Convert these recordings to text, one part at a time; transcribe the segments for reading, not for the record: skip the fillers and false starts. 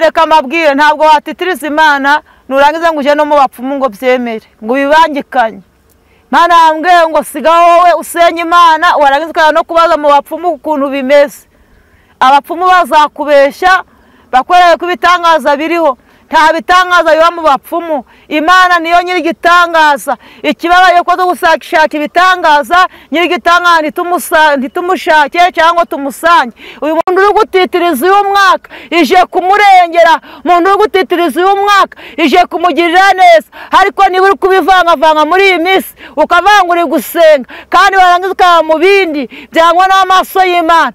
reka amabwire ntabwo watitiriza Imana nurangiza ngo uje no mu bapfumu ngo byemere ngo bibangikanye. Imana yambwiye ngo siga wowe usenya Imana warangiza no kubaza mu bapfumu ukuntu bimeze. Abapfumu bazakubeshya bakwereye ko ibitangaza biriho, nta bitangaza biba mu bapfumu. Imana niyo nyiri gitangaza. Ikibabaye ko dushaka ibitangaza nyiri gitangaza ntitumushake cyangwa tumusange. Uyu muntu uri gutitiriza uyu mwaka ije kumurengera, umuntu uri gutitiriza uyu mwaka ije kumugirira neza. Ariko niba uri kubivanga muri iyi minsi ukavanga uri gusenga kandi warangiza ukaba mu bindi byangwa n'amaso y'Imana.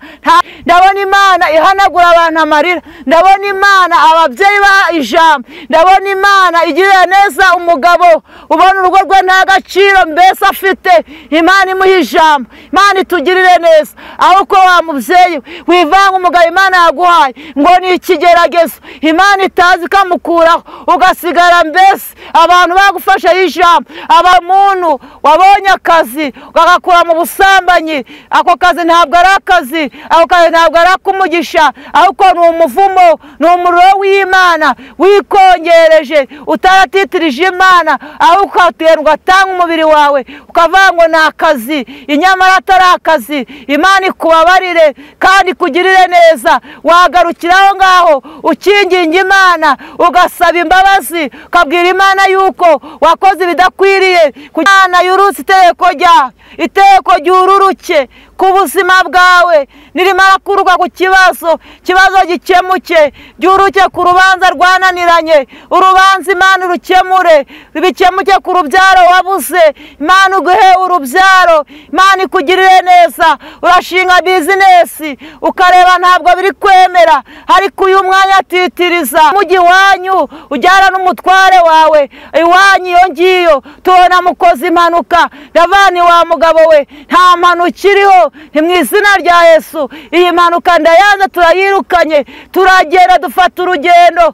Ndabona Imana ihanagura abantu amarira, ndabona Imana ababyeyi ba ijambo, ndabona Imana igirira neza umugabo ubona urugo rwe nta gaciro mbese afite. Imana imuha ijambo, Imana itugirire neza. Aho ko wa mubyeyi wivanga umugabo Imana yaguhaye ngo ni ikigeragezo Imana itazi kamukuraho ugasigara mbese abantu bagufasha ijambo. Muntu wabonye akazi ugakura mu busambanyi, ako kazi ntabwo ari akazi, ako kazi ntabwo ari akumugisha, ahubwo ni umuvumo, ni umuriro w'Imana wikongereje utaratitirije Imana, aho ukaterwa atanga umubiri wawe ukavuga ngo ni akazi, inyamara atari akazi. Imana ikubabarire kandi kugirire neza. Wagarukiraho ngaho ukinginga Imana ugasaba imbabazi, ukabwira Imana yuko wakoze ibidakwiriye. Imana yurutse iteko ryururuke ku buzima bwawe, nirimara kuruka ku kibazo gikemuke, ryuruke ku rubanza rwananiranye, urubanza Imana urukemure, bikemuke ku rubyaro wabuze, Imana uguhe urubyaro, Imana ikugirire neza. Urashinga bizinesi ukareba ntabwo biri kwemera, ariko uyu mwanya atitiriza mugi wanyu ujyana n'umutware wawe iwanyu iyo ngiyo tubona mukoze impanuka. Ndavani wa mugabo we nta mpanuka iriho, ni mu izina rya Yesu. Iyi mpanuka ndayanze turayirukanye, turagenda dufata urugendo.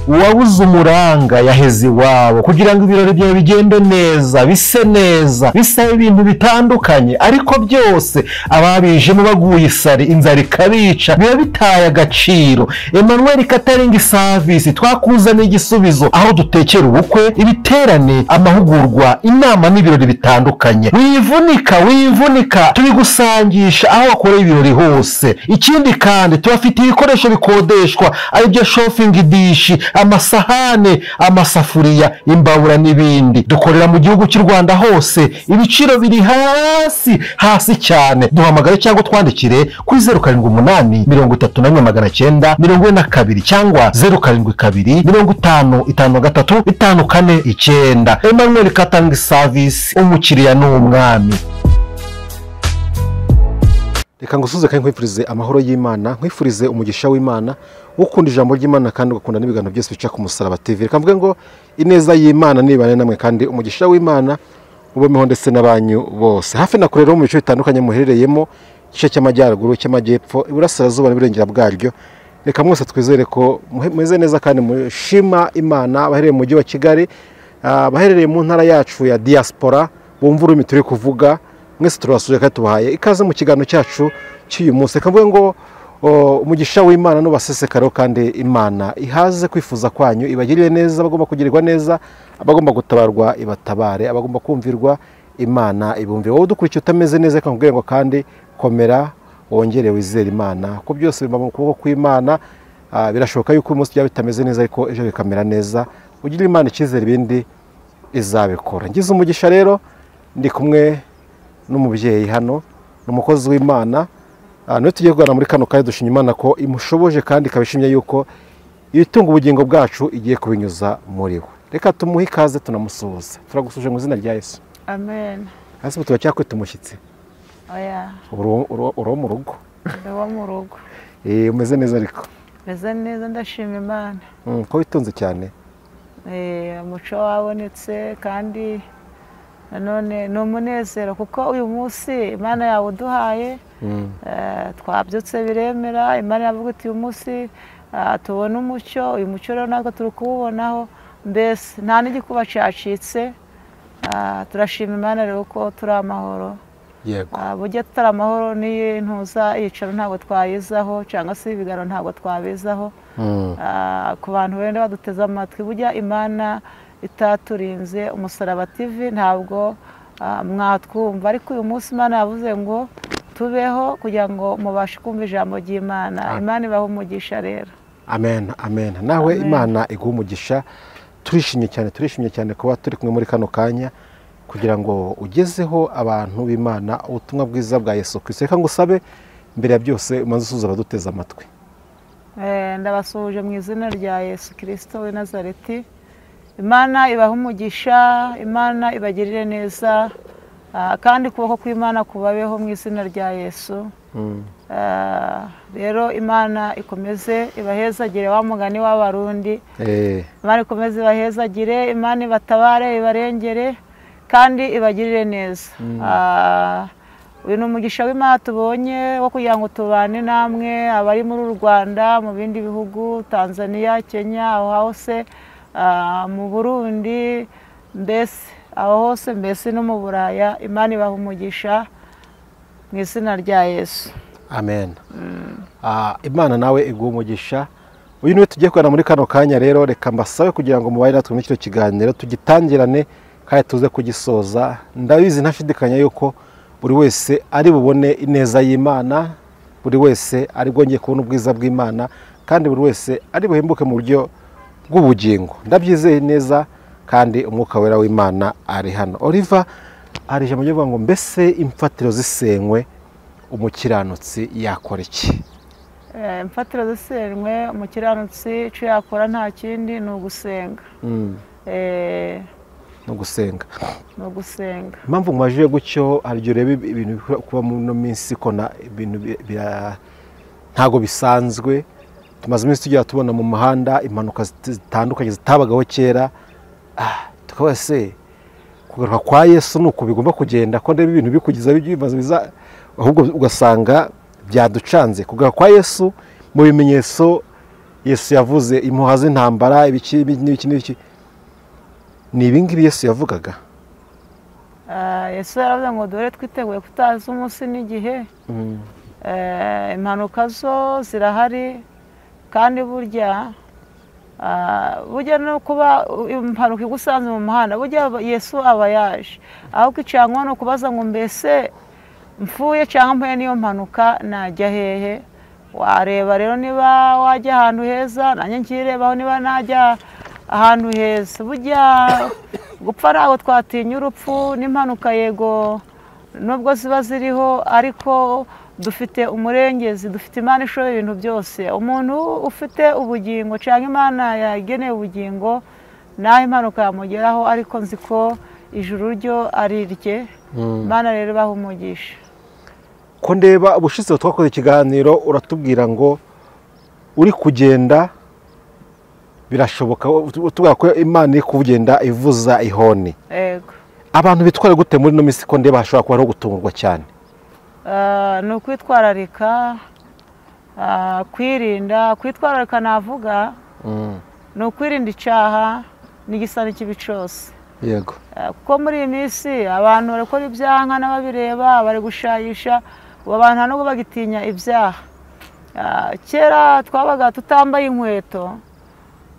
Uwabuze umuranga yaheze iwabo kugira ngo ibirori byawe bigende neza, bise neza, bisabe ibintu bitandukanye, ariko byose ababijemo baguye isari, inzara ikabica, biba bitaye agaciro. Emmanuel Catering Service twakuzaniye igisubizo, aho dutekera ubukwe, ibiterane, amahugurwa, inama n'ibirori bitandukanye. Wivunika tubigusangisha aho wakoreye ibirori hose. Ikindi kandi tubafite ibikoresho bikodeshwa, aribyo shopping dish, amasahane, amasafuriya, imbabura n'ibindi. Dukorera mu gihugu cy'u Rwanda hose, ibiciro biri hasi cyane. Duhamagare cyangwa twandikire kuri 078 31 942 cyangwa 072 55 543 Emmanuel Catering Service, umukiriya n'umwami. Reka ngusuze kandi nkwifurize amahoro y'Imana, nkwifurize umugisha w'Imana, ukunda ijambo ry'Imana kandi ugakunda n'ibiganiro byose bica ku Musaraba TV. Reka mvuge ngo ineza y'Imana nibane namwe kandi umugisha w'Imana ubemeho ndetse n'abanyu bose. Hafi na kurero mu bice bitandukanye muherereyemo, igice cy'amajyaruguru, cy'amajyepfo, iburasirazuba n'ibirengera bwaryo. Reka mwese twizere ko muheze neza kandi mushima Imana. Abaherereye mu mujyi wa Kigali, abaherereye mu ntara yacu ya diaspora, bumva ururimi turi kuvuga, mwese turabasuje kandi tubahaye ikaze mu kiganiro cyacu cy'uyu munsi. Reka mvuge ngo umugisha w'Imana n'ubasesekaro kandi Imana ihaze kwifuza kwanyu, ibagirire neza, bagomba kugirirwa neza, abagomba gutabarwa ibatabare, abagomba kumvirwa Imana ibumve. Wowe dukurikiye utameze neza, reka nkubwire ngo kandi komera, wongere wizere Imana, ko byose biba mu kuboko kw'Imana. Birashoboka yuko uyu munsi byaba bitameze neza, ariko ejo bikamera neza. Ugirire Imana icyizere, ibindi izabikora. Ngize umugisha rero, ndi kumwe n'umubyeyi hano, n'umukozi w'Imana. Niyo tugiye kuganira muri kano kanya, dushimye Imana ko imushoboje kandi ikabishimye yuko ibitunga ubugingo bwacu igiye kubinyuza muri we. Reka tumuhe ikaze tunamusuhuze. Turagusuje mu izina rya Yesu. amen. hasi tuba cyakwita umushyitsi Oya, uri mu rugo ndi wo mu rugo. umeze neza ariko Meze neza ndashima Imana. ko witonze cyane Umuco wabonetse kandi nanone ni umunezero kuko uyu munsi Imana yawuduhaye. Twabyutse biremera, Imana yavuga iti uyu munsi tubona umucyo, uyu mucyo rero natwe turi kuwubonaho, mbese nta n'igikuba cyacitse. Turashima Imana rero ko turi amahoro. yego Burya tutari amahoro n'iyi ntuza iyicaro ntabwo twayizaho cyangwa se ibigano ntabwo twabizaho. Ku bantu wenda baduteze amatwi, burya Imana itaturinze Umusaraba TV ntabwo mwatwumva, ariko uyu munsi Imana yavuze ngo tubeho kugira ngo mubashe kumva ijambo ry'Imana. Imana ibahe umugisha rero. amen amen. nawe Imana iguha umugisha. turishimye cyane kuba turi kumwe muri kano kanya kugira ngo ugezeho abantu b'Imana ubutumwa bwiza bwa Yesu Kristo. Reka ngusabe mbere ya byose umanze usuhuza abaduteze amatwi. Ndabasuhuje mu izina rya Yesu Kristo w'i Nazareti. Imana ibahe umugisha, Imana ibagirire neza, kandi ukuboko kw'Imana kubabeho mu izina rya Yesu. Rero Imana ikomeze ibahezagire, wa mugani w'Abarundi. Imana ikomeze ibahezagire, Imana ibatabare, ibarengere kandi ibagirire neza. Uyu ni umugisha w'Imana tubonye wo kugira ngo tubane namwe abari muri u Rwanda, mu bindi bihugu, Tanzania, Kenya, aho hose, mu Burundi, mbese aho hose, mbese no mu Buraya. Imana ibaha umugisha mu izina rya Yesu. amen. Imana nawe iguha umugisha. uyu niwe tugiye kubana muri kano kanya rero. reka mbasabe kugira ngo mubaye natwe muri kino kiganiro tugitangirane kandi tuze kugisoza. ndabizi ntashidikanya yuko buri wese ari bubone ineza y'Imana, buri wese ari bwongeye kubona ubwiza bw'Imana, kandi buri wese ari buhembuke mu buryo bw'ubugingo. ndabyizeye neza kandi umwuka wera w'Imana ari hano. Oliver, hari ijambo rivuga ngo mbese imfatiro zisenywe umukiranutsi yakora iki? Imfatiro zisenywe umukiranutsi icyo yakora nta kindi ni ugusenga. no gusenga. No gusenga. Impamvu mwaje gutyo, hari igihe ureba ibintu kuba mu no minsi kona ibintu ntago bisanzwe. Tumaze iminsi tujya tubona mu muhanda impanuka zitandukanye zitabagaho kera. Tukaba se kugaruka kwa Yesu nuko bigomba kugenda, ko ndebe ibintu bikugiza bimaze biza, ahubwo ugasanga byaducanze. Kugaruka kwa Yesu mu bimenyetso Yesu yavuze, impuha z'intambara, ibiki n'ibiki, ni ibingibi Yesu yavugaga. Yesu yaravuze ngo dore twiteguye kutaza umunsi n'igihe. Impanuka zo zirahari, kandi burya no kuba impanuka igusanze mu muhanda, burya Yesu aba yaje. Ahubwo icyangombwa ni ukubaza ngo mbese mfuye cyangwa mpuye n'iyo mpanuka najya hehe? Wareba rero niba wajya ahantu heza, nanjye nkirebaho niba najya ahantu heza. Burya gupfa ntabwo twatinya urupfu, n'impanuka yego nubwo ziba ziriho, ariko dufite umurengezi, dufite Imana ishoboye ibintu byose. Umuntu ufite ubugingo cyangwa Imana yageneye ubugingo, naho impanuka yamugeraho, ariko nzi ko ijuru ryo ari irye. Imana rero ibahe umugisha. Ko ndeba ubushize twakoze ikiganiro uratubwira ngo uri kugenda birashoboka, tuvuga ko Imana iri kugenda ivuza ihoni. Yego. Abantu bitwara gute muri no minsi? Ko ndeba hashobora kuba ari gutungurwa cyane. Ni ukwitwararika, kwirinda. Kwitwararika navuga ni ukwirinda icyaha n'igisa n'ikibi cyose. Yego. Kuko muri iyi minsi abantu barakora ibyaha n'ababireba bari gushayisha, abantu ntabwo bagitinya ibyaha. Kera twabaga tutambaye inkweto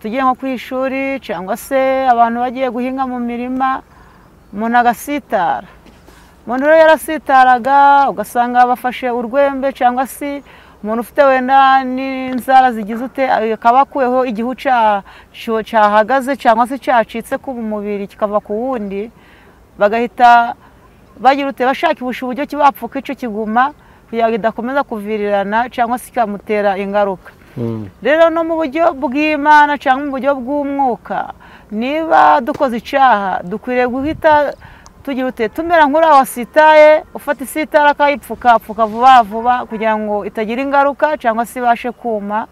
tugiye nko ku ishuri, cyangwa se abantu bagiye guhinga mu mirima, umuntu agasitara. Umuntu rero yarasitaraga, ugasanga bafashe urwembe, cyangwa se umuntu ufite wenda n'inzara zigize ute, akaba akuyeho igihu cyahagaze cyangwa se cyacitse ku mubiri kikava ku wundi, bagahita bagira ute, bashakisha uburyo kibapfuka icyo kiguma kugira ngo idakomeza kuvirirana cyangwa se kikamutera ingaruka. Rero no mu buryo bw'Imana cyangwa mu buryo bw'umwuka, niba dukoze icyaha dukwiriye guhita tugira ute tumera nk'uriya wasitaye ufata isitara akayipfukapfuka vuba vuba kugira ngo itagira ingaruka cyangwa se ibashe kuma.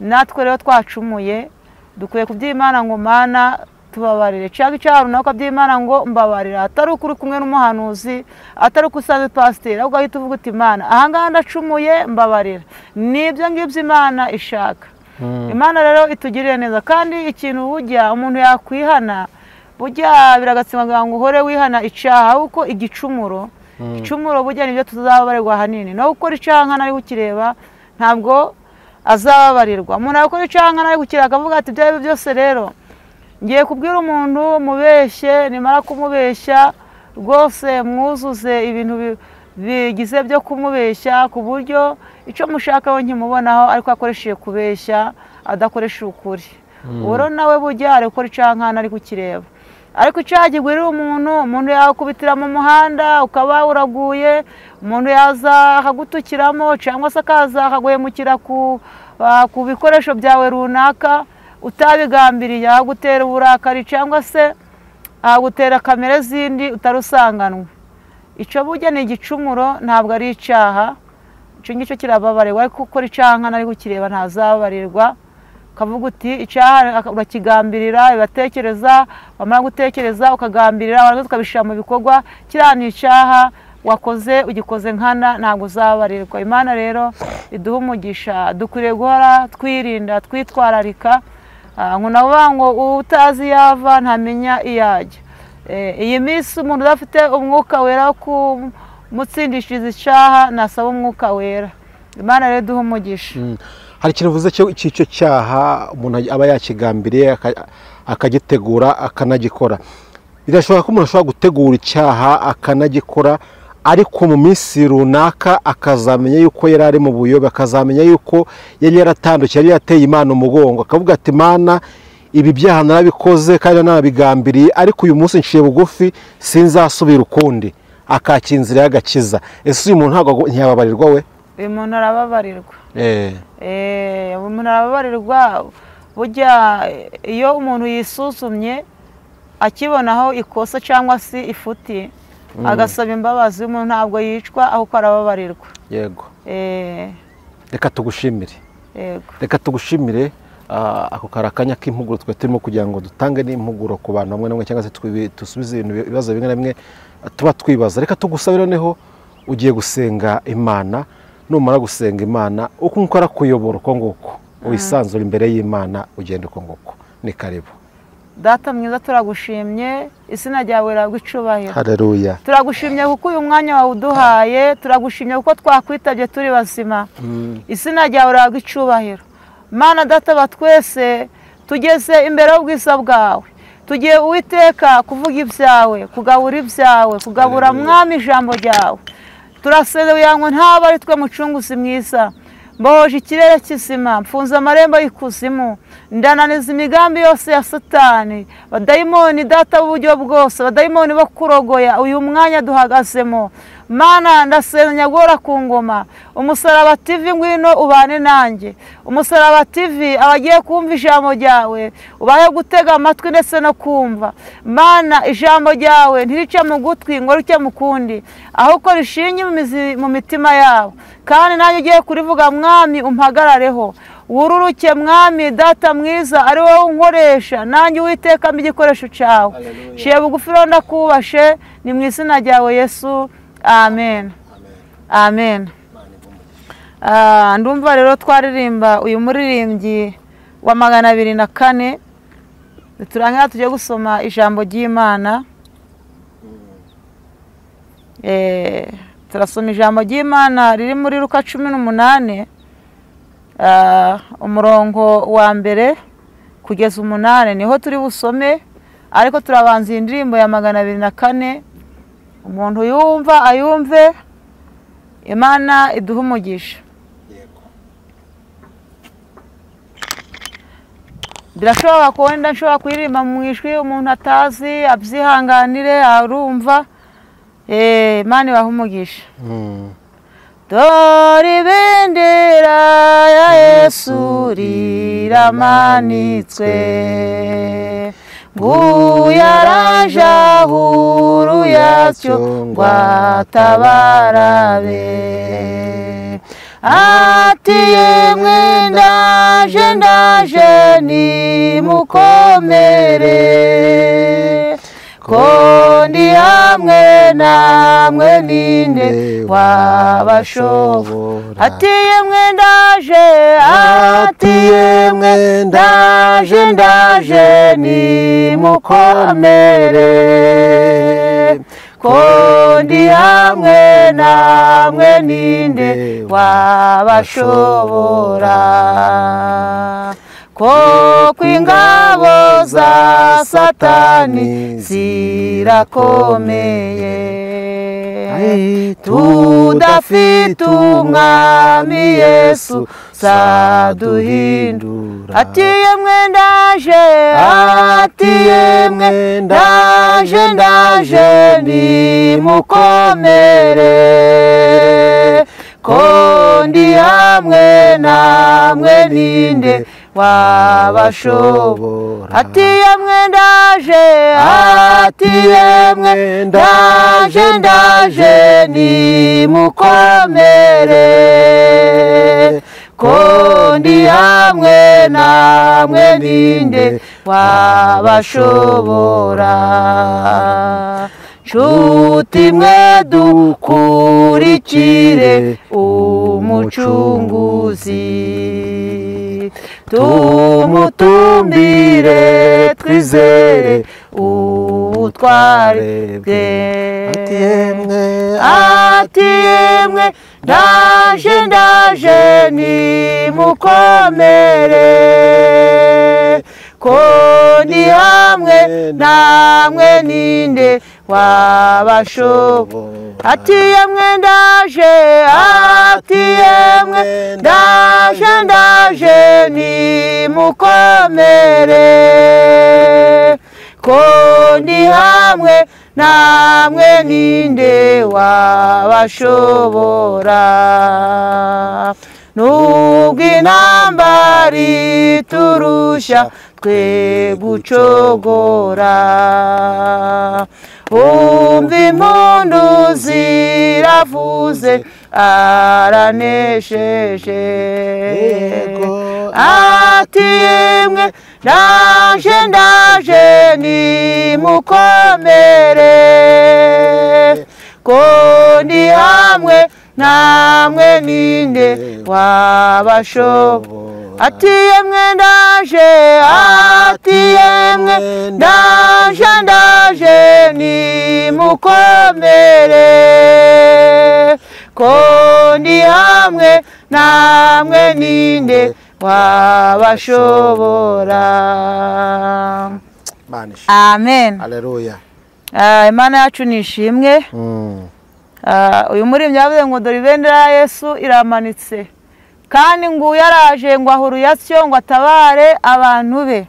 Natwe rero twacumuye dukwiye kubyimana ngo Mana tubabarire, cyangwa icyaha runaka by'Imana ngo mbabarira, atari ukuri kumwe n'umuhanuzi, atari uko usanze pasiteri, ahubwo ahita uvuga uti Imana ahangaha ndacumuye mbabarira. Nibyo ngibyo Imana ishaka. Imana rero itugirire neza, kandi ikintu burya umuntu yakwihana burya biragatsima ngo uhore wihana icyaha, kuko igicumuro burya nibyo tuzababarirwa hanini. No gukora icyaha nkana ari kukireba ntabwo azababarirwa. Umuntu yakora icyaha nkana ari kukireba akavuga ati ibyo byose rero ngiye kubwira umuntu mubeshye, nimara kumubeshya rwose mwuzuze ibintu bigize byo kumubeshya ku buryo icyo mushakaho nkimubonaho, ariko akoresheje kubeshya adakoresha ukuri. Uwo nawe burya ari gukora icyaha nkana ari kukireba. Ariko icyaha kigwirira umuntu yakubitira mu muhanda ukaba uraguye, umuntu yaza akagutukiramo cyangwa se akaza akaguhemukira ku bikoresho byawe runaka utabigambiriye, agutera uburakari cyangwa se agutera kamere zindi utarusanganwe. Icyo burya ni igicumuro, ntabwo ari icyaha. Icyo ngicyo kirababarirwa, ariko gukora icyaha nkana ari kukireba ntazababarirwa. Ukavuga uti icyaha urakigambirira, ugatekereza, wamara gutekereza ukagambirira, warangiza ukabishyira mu bikorwa, kiriya ni icyaha wakoze, ugikoze nkana, ntabwo uzababarirwa. Imana rero iduha umugisha, dukwiriye guhora twirinda, twitwararika. Navuga ngo utazi yava ntamenya iyajya. Iyi minsi umuntu udafite umwuka wera wo kumutsindishiriza icyaha nasaba umwuka wera. Imana rero iduha umugisha. Hari ikintu uvuze cy'icyo cyaha umuntu aba yakigambiriye akagitegura akanagikora. Birashoboka ko umuntu ashobora gutegura icyaha akanagikora, ariko mu minsi runaka akazamenya yuko yari ari mu buyobe, akazamenya yuko yari yaratandukiye, yari yateye Imana umugongo, akavuga ati Mana ibi byaha narabikoze kandi narabigambiriye, ariko uyu munsi nciye bugufi sinzasubira ukundi, akakira inzira y'agakiza. Ese uyu muntu ntabwo ntiyababarirwa we? Uyu muntu arababarirwa. Umuntu arababarirwa. Burya iyo umuntu yisuzumye akibonaho ikosa cyangwa se ifuti agasaba imbabazi, umuntu ntabwo yicwa ahubwo arababarirwa. Yego. Reka tugushimire. Yego. Reka tugushimire ako karakanya k'impuguro twe turimo kugira ngo dutange n'impuguro ku bantu bamwe namwe, cyangwa se dusubize ibibazo bimwe na bimwe tuba twibaza. Reka tugusabire noneho ugiye gusenga Imana, numara gusenga Imana uko ukora kuyobora uko nguko wisanzura imbere y'Imana, ugenda uko nguko. Ni karibu. Data mwiza, turagushimye, izina ryawe riragwa icubahiro. Haleluya. Turagushimye kuko uyu mwanya wawe uduhaye, turagushimye kuko twakwitabye turi bazima. Izina ryawe riragwa icubahiro. Mana Data wa twese tugeze imbere y'ubwiza bwawe, tugiye Uwiteka kuvuga ibyawe, kugabura ibyawe, kugabura Mwami ijambo ryawe. Turasenze ngo ntaba ari twe mucunguzi mwiza, mbohoje ikirere kizima, mfunze amarembo y'ikuzimu, ndananiza imigambi yose ya Satani, badayimoni Data w'uburyo bwose, badayimoni bo kurogoya uyu mwanya duhagazemo. Mana ndasenya gora ku ngoma, Umusaraba TV ngwino ubane nanjye. Umusaraba TV abagiye kumva ijambo ryawe ubaye gutega amatwi ndetse no kumva. Mana ijambo ryawe ntirice mu gutwi ngo rice mu kundi, ahubwo rishinge mu mitima yabo, kandi nanjye ugiye kurivuga Mwami umpagarareho. Wururuke Mwami Data mwiza, ari wowe unkoresha, nanjye Uwiteka igikoresho cyawe. Ciye bugufi ronda kubashe, ni mu izina ryawe Yesu. Amen. Amen. Ndumva rero twaririmba uyu muririmbyi wa 204, turangira tujye gusoma ijambo ry'Imana. Turasoma ijambo ry'Imana riri muri Luka 18, umurongo wa mbere kugeza 8 niho turi busome, ariko turabanza indirimbo ya 204. Umuntu yumva ayumve, Imana iduha umugisha. Birashoboka ko wenda nshobora kuririmba mu ijwi umuntu atazi, abyihanganire, arumva. Imana ibaha umugisha. Dore ibendera ya Yesu riramanitswe nguyaraje ahuru yacyo ngo atabarabe. Ati yemwe ndaje ndaje nimukomere, ko ndi hamwe namwe ninde wabashobora. Ati yemwe ndaje, ati yemwe ndaje ndaje nimukomere, ko ndi hamwe namwe ninde wabashobora. Koko ingabo za Satani zirakomeye, tudafite umwami Yesu zaduhindura. Ati yemwe ndaje, ati yemwe ndaje ndaje nimukomere, ko ndi hamwe namwe ninde wabashobora. Ati yemwe ndaje, ati yemwe ndaje ndaje nimukomere, ko ndi hamwe namwe ninde wabashobora. Nshuti mwe dukurikire umucunguzi, tumutumbire twizere ubutware bwe. Ati yemwe, ati yemwe ndaje ndaje nimukomere, ko ndi hamwe namwe ninde wabashobora. Ati yemwe ndaje, ati yemwe ndaje ndaje nimukomere, ko ndi hamwe namwe ninde wabashobora. Nubwo intambara iturusha twe gucogora, umva impundu ziravuze aranesheje. Ati yemwe ndaje ndaje nimukomere, ko ndi hamwe namwe ninde wabashobora. Ati yemwe ndaje, ati yemwe ndaje ndaje nimukomere, ko ndi hamwe namwe ninde wabashobora. Amen. Haleluya. Imana yacu nishimwe. Uyu muririmbyi yavuze ngo dore ibendera ya Yesu iramanitse, kandi ngo yaraje ngo ahuru yacyo ngo atabare abantu be.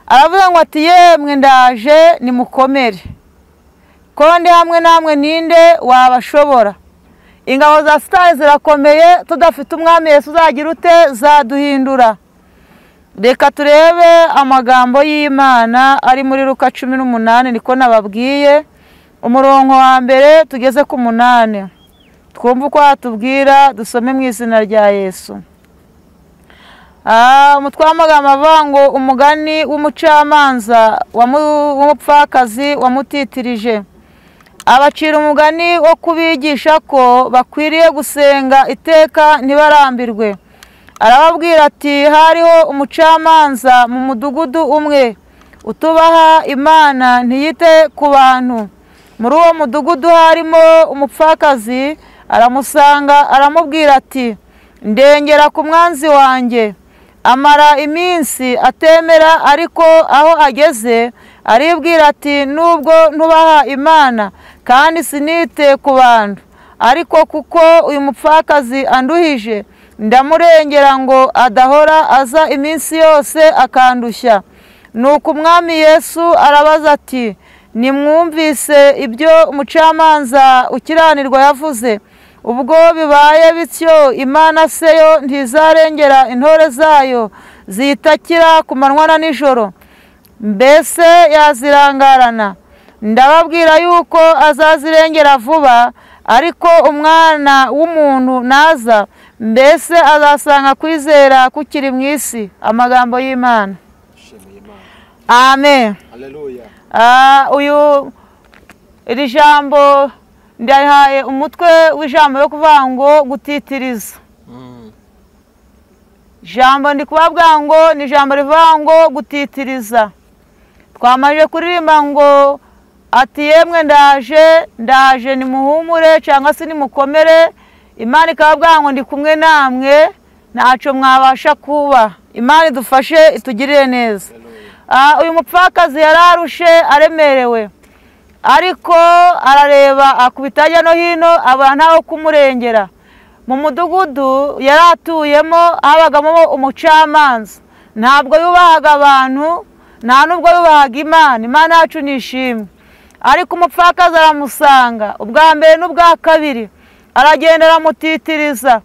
Aravuga ngo ati yemwe ndaje nimukomere, ko ndi hamwe namwe ninde wabashobora. Ingabo za Satani zirakomeye, tudafite umwami Yesu uzagira ute zaduhindura. Reka turebe amagambo y'Imana ari muri Luka 18, niko nababwiye, umurongo wa mbere tugeze ku 8. Twumva uko atubwira, dusome mu izina rya Yesu. Umutwe w'amagambo avuga ngo umugani w'umucamanza w'umupfakazi wamutitirije. Abacira umugani wo kubigisha ko bakwiriye gusenga iteka ntibarambirwe. Arababwira ati hariho umucamanza mu mudugudu umwe utubaha Imana ntiyite ku bantu. Muri uwo mudugudu harimo umupfakazi, aramusanga aramubwira ati ndengera ku mwanzi wanjye. Amara iminsi atemera, ariko aho ageze aribwira ati nubwo ntubaha Imana kandi sinite ku bantu, ariko kuko uyu mupfakazi anduhije ndamurengera ngo adahora aza iminsi yose akandushya. Nuko umwami Yesu arabaza ati nimwumvise ibyo umucamanza ukiranirwa yavuze. Ubwo bibaye bityo Imana se yo ntizarengera intore zayo zitakira ku manywa na nijoro. mbese yazirangarana. Ndababwira yuko azazirengera vuba, ariko umwana w'umuntu naza, mbese azasanga kwizera kukiri mu isi. Amagambo y'Imana. Amen. Iri jambo ndahaye umutwe w'ijambo yo kuvuga ngo gutitiriza. Ijambo ndi kubabwira ngo ni ijambo rivuga ngo gutitiriza. Twamaje kuririmba ngo ati yemwe ndaje nimuhumure cyangwa se nimukomere. Imana ikababwira ngo ndi kumwe namwe, ntacyo mwabasha kuba. Imana idufashe itugirire neza. Uyu mupfakazi yararushe aremerewe, ariko arareba akubita hirya no hino abantu aho kumurengera. Mu mudugudu yaratuyemo habagamo umucamanza, ntabwo yubahaga abantu, nta nubwo yubahaga Imana. Imana yacu nishimwe. Ariko umupfakazi aramusanga ubwa mbere n'ubwa kabiri, aragenda aramutitiriza,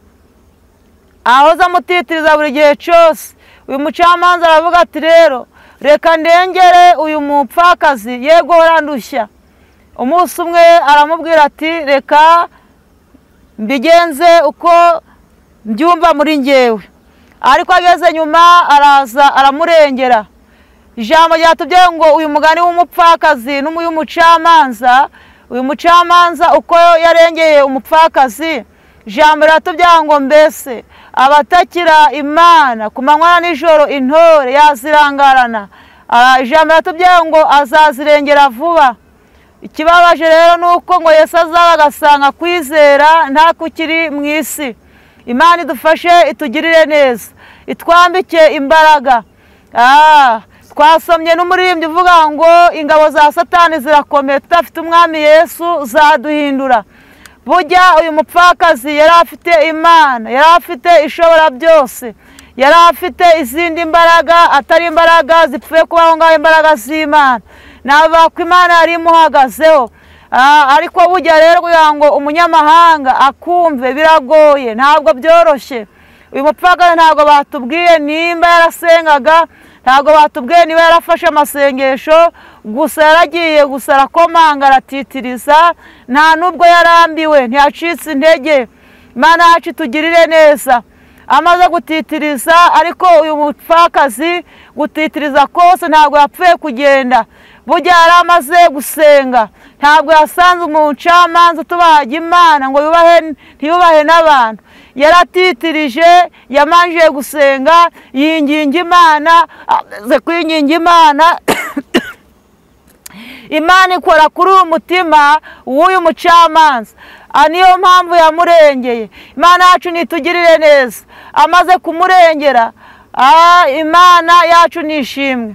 ahoza amutitiriza buri gihe cyose. Uyu mucamanza aravuga ati rero reka ndengere uyu mupfakazi ye guhora ndushya. Umunsi umwe aramubwira ati reka mbigenze uko mbyumva muri njyewe. Ariko ageze nyuma araza aramurengera. Ijambo ryatubwiye ngo uyu mugani w'umupfakazi n'umucamanza, uyu mucamanza uko yarengeye umupfakazi, ijambo riratubwiye ngo mbese abatakira Imana ku manywa n'ijoro intore yazirangarana. Ijambo riratubwiye ngo azazirengera vuba. Ikibabaje rero nuko ngo Yesu azaza agasanga kwizera nta kukiri mu isi. Imana idufashe itugirire neza, itwambike imbaraga. Twasomye n'umuririmbyi uvuga ngo ingabo za Satani zirakomeye, tudafite umwami Yesu zaduhindura. Burya uyu mupfakazi yari afite Imana, yari afite ishobora byose, yari afite izindi mbaraga atari imbaraga zipfuye kubaho ngaho, imbaraga z'Imana. Navuga ko Imana yari imuhagazeho. Ariko burya rero kugira ngo umunyamahanga akumve biragoye, ntabwo byoroshye. Uyu mupfakazi ntabwo batubwiye nimba yarasengaga, ntabwo batubwiye niba yarafashe amasengesho, gusa yaragiye gusa arakomanga aratitiriza, nta nubwo yarambiwe, ntiyacitse intege. Imana yacu itugirire neza. Amaze gutitiriza, ariko uyu mupfakazi gutitiriza kose ntabwo yapfuye kugenda. Burya yari amaze gusenga, ntabwo yasanze umucamanza tubahaga Imana ngo ntiyubahe n'abantu. Yaratitirije, yamanjiye gusenga, yinginga Imana, amaze kwinginga Imana Imana ikora kuri uyu mutima w'uyu mucamanza. Niyo mpamvu yamurengeye. Imana yacu nitugirire neza. Amaze kumurengera, Imana yacu nishimwe.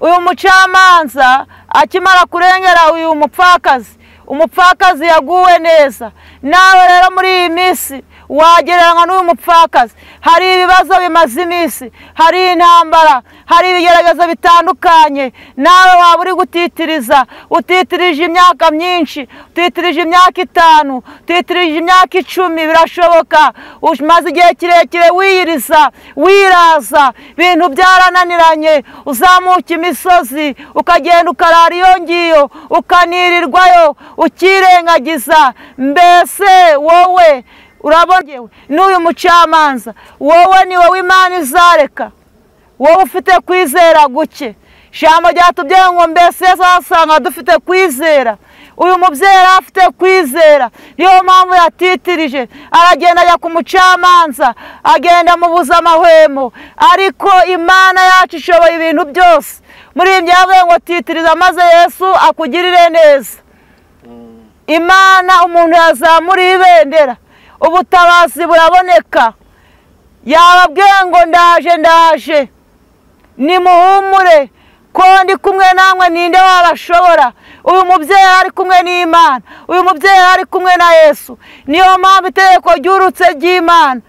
Uyu mucamanza akimara kurengera uyu mupfakazi, umupfakazi yaguwe neza. Nawe rero muri iyi minsi wagereranywa n'uyu mupfakazi. Hari ibibazo bimaze iminsi, hari intambara, hari ibigeragezo bitandukanye. Nawe waba uri gutitiriza, utitirije imyaka myinshi, utitirije imyaka 5, utitirije imyaka 10, birashoboka. Umaze igihe kirekire wiyiriza, wiraza, ibintu byarananiranye, uzamuka imisozi, ukagenda ukarara iyo ngiyo, ukanirirwayo, ukirengagiza. Mbese wowe urabonewe n'uyu mucamanza, wowe ni wowe Imana izareka, wowe ufite kwizera guke. Ijambo ryatubwiye ngo mbese azasanga dufite kwizera. Uyu mubyeyi afite kwizera, niyo mpamvu yatitirije, aragenda ajya ku mucamanza, agenda mubuza amahwemo. Ariko Imana yacu ishoboye ibintu byose. Muri ibyo yavuye ngo titiriza maze Yesu akugirire neza. Imana umuntu yazamuriye ibendera, ubutabazi buraboneka. Yababwiye ngo ndaje nimuhumure ko ndi kumwe namwe, ninde wabashobora. Uyu mubyeyi ari kumwe n'Imana, uyu mubyeyi ari kumwe na Yesu. Niyo mpamvu itegeko ryurutse ry'Imana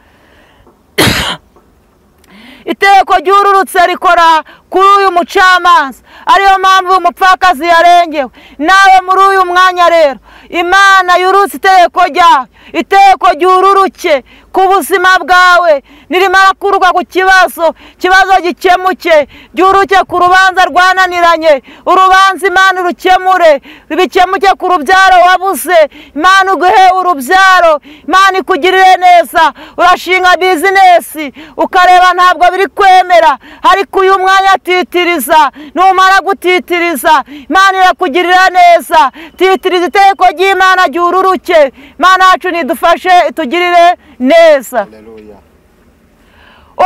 itegeko ryururutse rikora kuri uyu mucamanza. Ariyo mpamvu umupfakazi yarengewe. Nawe muri uyu mwanya rero Imana yurutse itegeko ryayo, itegeko ryururuke ku buzima bwawe, nirimara kuruka ku kibazo gikemuke, ryuruke ku rubanza rwananiranye, urubanza Imana urukemure, bikemuke ku rubyaro wabuze, Imana uguhe urubyaro, Imana ikugirire neza. Urashinga bizinesi ukareba ntabwo biri kwemera, ariko uyu mwanya titiriza, numara gutitiriza Imana irakugirira neza. Titiriza itegeko ry'Imana ryururuke. Imana yacu nidufashe itugirire neza.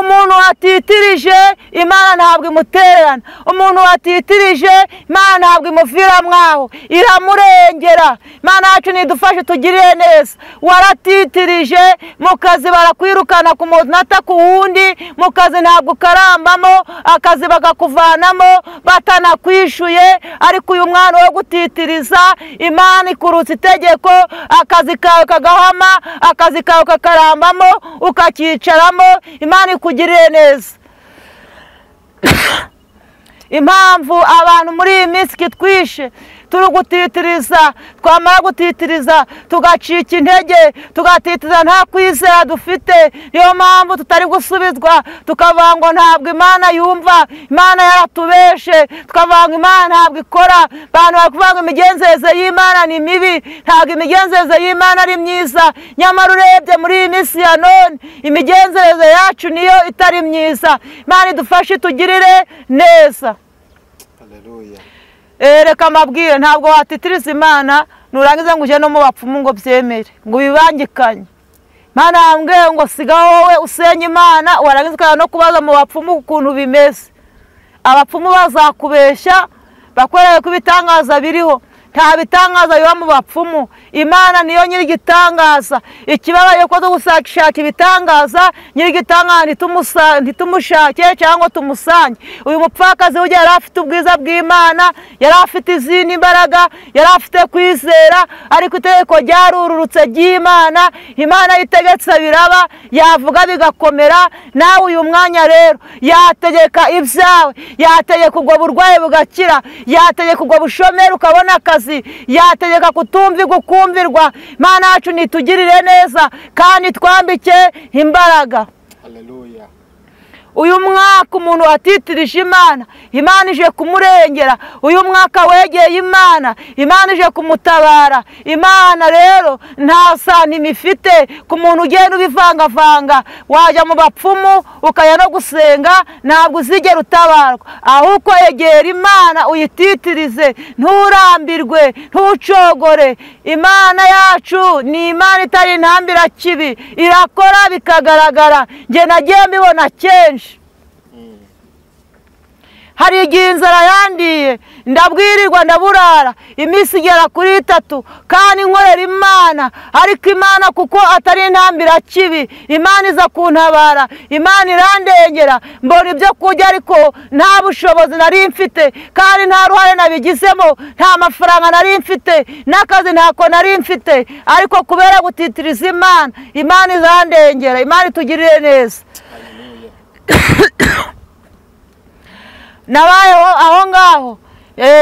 Umuntu watitirije Imana ntabwo imutererana, umuntu watitirije Imana ntabwo imuvira mwaho, iramurengera. Imana yacu nidufashe tugirire neza. Waratitirije mu kazi barakwirukana ku munota ku wundi, mu kazi ntabwo ukarambamo, akazi bakakuvanamo batanakwishuye, ariko uyu mwana wo gutitiriza Imana ikurutse itegeko, akazi kawe kagahama, akazi kawe kakarambamo, ukakicaramo, Imana ikugirire neza. Impamvu abantu muri iyi minsi kitwishe turi gutitiriza, twamara gutitiriza tugacika intege, tugatitiriza nta kwizera dufite. Niyo mpamvu tutari gusubizwa, tukavuga ngo ntabwo Imana yumva, Imana yaratubeshe, tukavuga ngo Imana ntabwo ikora. Abantu barakuvuga ngo imigenzereze y'Imana ni mibi, ntabwo imigenzereze y'Imana ari myiza. Nyamara urebye muri iyi minsi ya none imigenzereze yacu niyo itari myiza. Imana idufashe tugirire neza. Haleluya. Reka mabwire, ntabwo watitiriza Imana nurangiza ngo uje no mu bapfumu ngo byemere, ngo bibangikanye. Imana yambwiye ngo sigaho wowe usenye Imana, warangiza no kubaza mu bapfumu ukuntu bimeze. Abapfumu bazakubeshya bakwereke ko ibitangaza biriho, nta bitangaza biba mu bapfumu. Imana niyo nyiri igitangaza. Ikibabaye ko dushaka ibitangaza, nyiri igitangaza ntitumushake cyangwa tumusange. Uyu mupfakazi ujya yari afite ubwiza bw'Imana, yari afite izindi mbaraga, yari afite kwizera, ariko itegeko ryarururutse ry'Imana, Imana yitegetse biraba, yavuga bigakomera. Nawe uyu mwanya rero yategeka ibyawe, yategeka ubwo burwayi bugakira, yategeka ubwo bushomeri ukabona akazi, yategeka kutumvirwa ukumvirwa. Imana yacu nitugirire neza kandi twambike imbaraga. Haleluya. Uyu mwaka umuntu watitirije Imana, Imana ije kumurengera. Uyu mwaka wegeye Imana, Imana ije kumutabara. Imana rero nta santima ifite ku muntu ugenda ubivangavanga. Wajya mu bapfumu ukajya no gusenga, ntabwo uzigera utabarwa. Ahubwo yegera Imana uyititirize, nturambirwe, ntucogore. Imana yacu ni Imana itari intambira kibi, irakora bikagaragara. Njye nagiye mbibona kenshi. Hari igihe inzara yandiye, ndabwirirwa ndaburara iminsi igera kuri 3, kandi nkorera Imana. Ariko Imana kuko atari intambira kibi, Imana iza kuntabara, Imana irandengera. Mbona ibyo kurya ariko nta bushobozi nari mfite, kandi nta ruhare nabigizemo, nta mafaranga nari mfite, n'akazi ntako nari mfite, ariko kubera gutitiriza Imana, Imana izandengera. Imana itugirire neza. Nabayeho aho ngaho